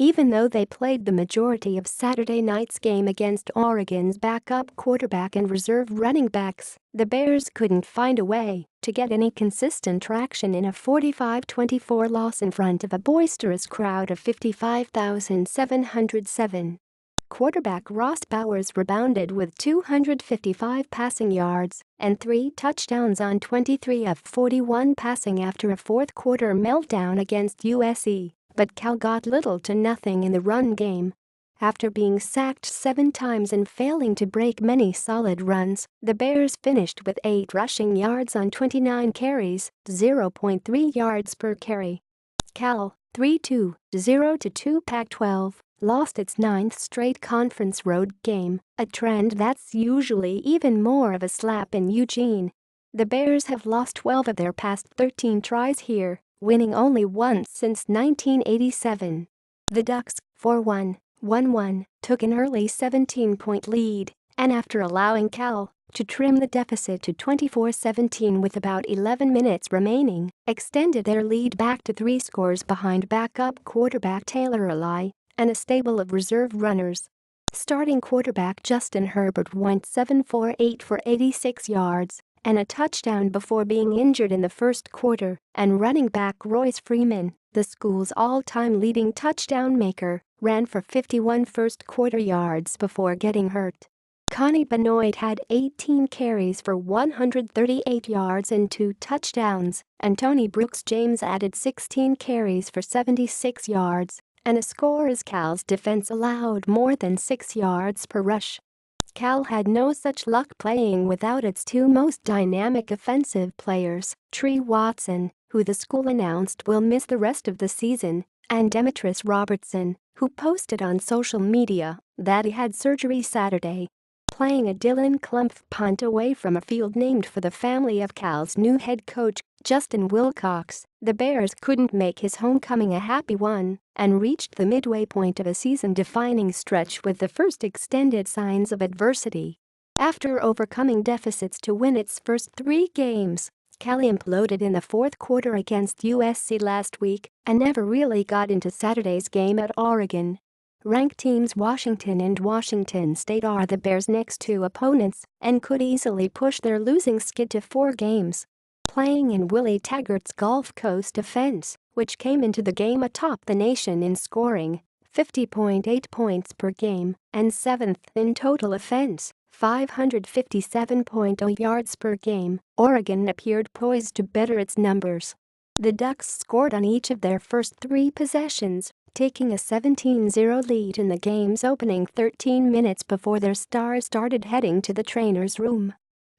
Even though they played the majority of Saturday night's game against Oregon's backup quarterback and reserve running backs, the Bears couldn't find a way to get any consistent traction in a 45-24 loss in front of a boisterous crowd of 55,707. Quarterback Ross Bowers rebounded with 255 passing yards and 3 touchdowns on 23 of 41 passing after a fourth-quarter meltdown against USC, but Cal got little to nothing in the run game. After being sacked 7 times and failing to break many solid runs, the Bears finished with 8 rushing yards on 29 carries, 0.3 yards per carry. Cal, 3-2 Pac-12, lost its 9th straight conference road game, a trend that's usually even more of a slap in Eugene. The Bears have lost 12 of their past 13 tries here, winning only once since 1987. The Ducks, 4-1, took an early 17-point lead, and after allowing Cal to trim the deficit to 24-17 with about 11 minutes remaining, extended their lead back to 3 scores behind backup quarterback Taylor Eli and a stable of reserve runners. Starting quarterback Justin Herbert went 7-for-8 for 86 yards and a touchdown before being injured in the first quarter, and running back Royce Freeman, the school's all-time leading touchdown maker, ran for 51 first-quarter yards before getting hurt. Connie Benoit had 18 carries for 138 yards and 2 touchdowns, and Tony Brooks-James added 16 carries for 76 yards and a score as Cal's defense allowed more than 6 yards per rush. Cal had no such luck playing without its 2 most dynamic offensive players, Trey Watson, who the school announced will miss the rest of the season, and Demetris Robertson, who posted on social media that he had surgery Saturday. Playing a Dylan Klumpf punt away from a field named for the family of Cal's new head coach, Justin Wilcox, the Bears couldn't make his homecoming a happy one and reached the midway point of a season-defining stretch with the first extended signs of adversity. After overcoming deficits to win its first 3 games, Cal imploded in the fourth quarter against USC last week and never really got into Saturday's game at Oregon. Ranked teams Washington and Washington State are the Bears' next 2 opponents and could easily push their losing skid to 4 games. Playing in Willie Taggart's Gulf Coast offense, which came into the game atop the nation in scoring, 50.8 points per game, and 7th in total offense, 557.0 yards per game, Oregon appeared poised to better its numbers. The Ducks scored on each of their first 3 possessions, taking a 17-0 lead in the game's opening 13 minutes before their stars started heading to the trainer's room.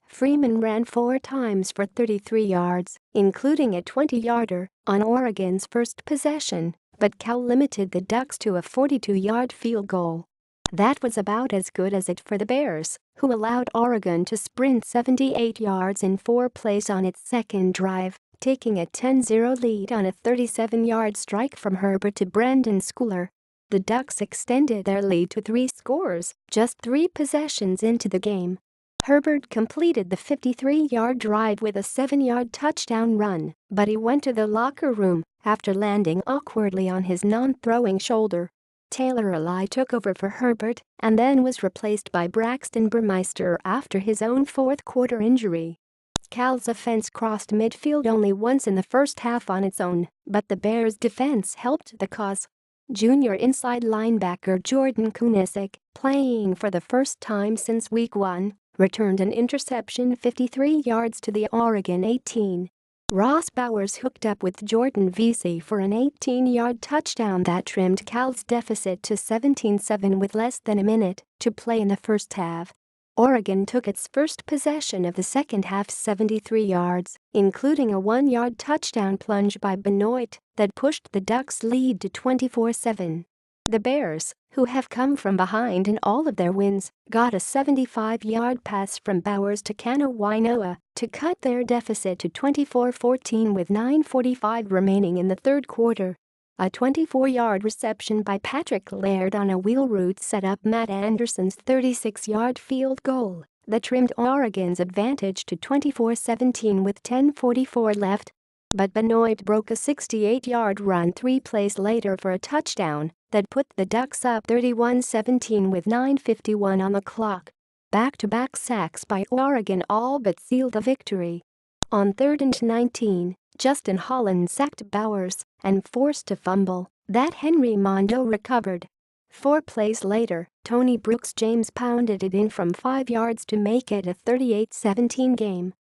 Freeman ran 4 times for 33 yards, including a 20-yarder, on Oregon's first possession, but Cal limited the Ducks to a 42-yard field goal. That was about as good as it for the Bears, who allowed Oregon to sprint 78 yards in 4 plays on its second drive, taking a 10-0 lead on a 37-yard strike from Herbert to Brandon Schooler. The Ducks extended their lead to 3 scores, just 3 possessions into the game. Herbert completed the 53-yard drive with a 7-yard touchdown run, but he went to the locker room after landing awkwardly on his non-throwing shoulder. Taylor Eli took over for Herbert and then was replaced by Braxton Burmeister after his own fourth-quarter injury. Cal's offense crossed midfield only once in the first half on its own, but the Bears' defense helped the cause. Junior inside linebacker Jordan Kunasek, playing for the first time since Week 1, returned an interception 53 yards to the Oregon 18. Ross Bowers hooked up with Jordan Vesey for an 18-yard touchdown that trimmed Cal's deficit to 17-7 with less than a minute to play in the first half. Oregon took its first possession of the second half 73 yards, including a 1-yard touchdown plunge by Benoit that pushed the Ducks' lead to 24-7. The Bears, who have come from behind in all of their wins, got a 75-yard pass from Bowers to Kano Wainoa to cut their deficit to 24-14 with 9:45 remaining in the third quarter. A 24-yard reception by Patrick Laird on a wheel route set up Matt Anderson's 36-yard field goal that trimmed Oregon's advantage to 24-17 with 10:44 left. but Benoit broke a 68-yard run 3 plays later for a touchdown that put the Ducks up 31-17 with 9:51 on the clock. Back-to-back sacks by Oregon all but sealed the victory. On 3rd and 19, Justin Holland sacked Bowers and forced a fumble that Henry Mondo recovered. 4 plays later, Tony Brooks-James pounded it in from 5 yards to make it a 38-17 game.